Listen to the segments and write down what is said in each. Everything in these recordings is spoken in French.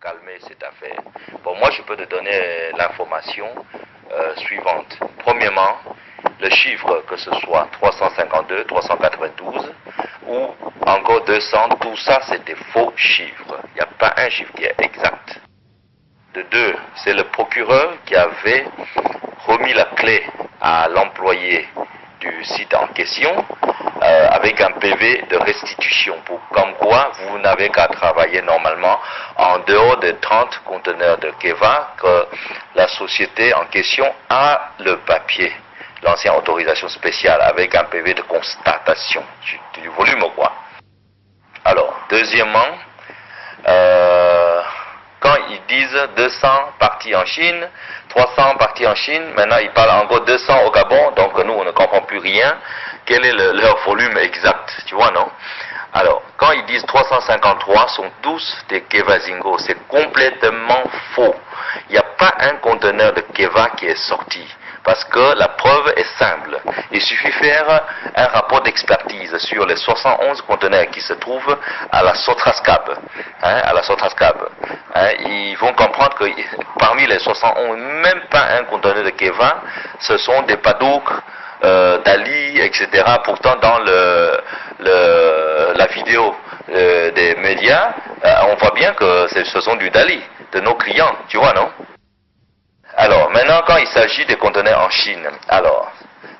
calmer cette affaire? Bon, moi, je peux te donner l'information suivante. Premièrement, le chiffre, que ce soit 352, 392 ou encore 200, tout ça, c'est des faux chiffres. Il n'y a pas un chiffre qui est exact. De deux, c'est le procureur qui avait remis la clé à l'employé du site en question avec un PV de restitution pour comme quoi vous n'avez qu'à travailler normalement en dehors des 30 conteneurs de Keva que la société en question a le papier, l'ancienne autorisation spéciale avec un PV de constatation du volume quoi. Alors, deuxièmement, quand ils disent 200 partis en Chine, 300 partis en Chine, maintenant ils parlent encore 200 au Gabon, donc nous on ne comprend plus rien. Quel est leur volume exact, tu vois, non? Alors, quand ils disent 353 sont tous des Keva Zingo, c'est complètement faux. Il n'y a pas un conteneur de Keva qui est sorti. Parce que la preuve est simple. Il suffit de faire un rapport d'expertise sur les 71 conteneurs qui se trouvent à la Sotrascab. Ils vont comprendre que parmi les 71, même pas un conteneur de Keva, ce sont des Padouk, Dali, etc. Pourtant, dans la vidéo des médias, on voit bien que ce sont du Dali, de nos clients, tu vois, non? Alors, maintenant, quand il s'agit des conteneurs en Chine, alors,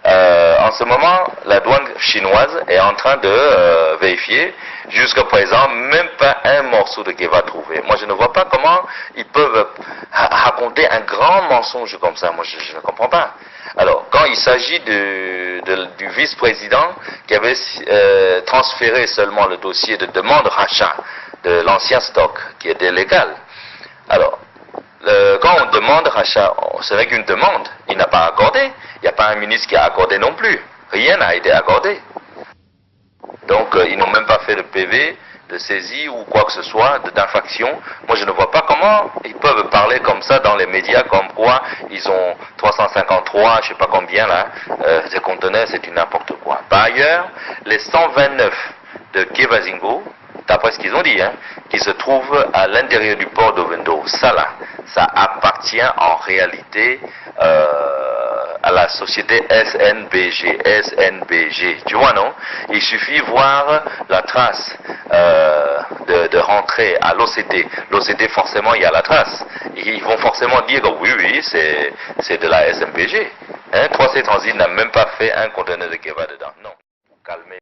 en ce moment, la douane chinoise est en train de vérifier, jusqu'à présent, même pas un morceau de Keva trouvé. Moi, je ne vois pas comment ils peuvent raconter un grand mensonge comme ça. Moi, je ne comprends pas. Alors, quand il s'agit du vice-président qui avait transféré seulement le dossier de demande rachat de l'ancien stock, qui était légal, alors, quand on demande rachat, ce n'est qu'une demande. Il n'a pas accordé. Il n'y a pas un ministre qui a accordé non plus. Rien n'a été accordé. Donc, ils n'ont même pas fait de PV, de saisie ou quoi que ce soit, d'infraction. Moi, je ne vois pas comment ils peuvent parler comme ça dans les médias, comme quoi ils ont 353, je ne sais pas combien là, ces conteneurs, c'est du n'importe quoi. Par ailleurs, les 129 de Keva Zingo, d'après ce qu'ils ont dit, qui se trouvent à l'intérieur du port d'Ovendo, ça là, ça appartient en réalité à la société SNBG, tu vois non? Il suffit voir la trace de rentrée à l'OCT. L'OCT forcément il y a la trace. Ils vont forcément dire que oui, c'est de la SNBG. 3C Transit n'a même pas fait un conteneur de Keva dedans. Non, calmez.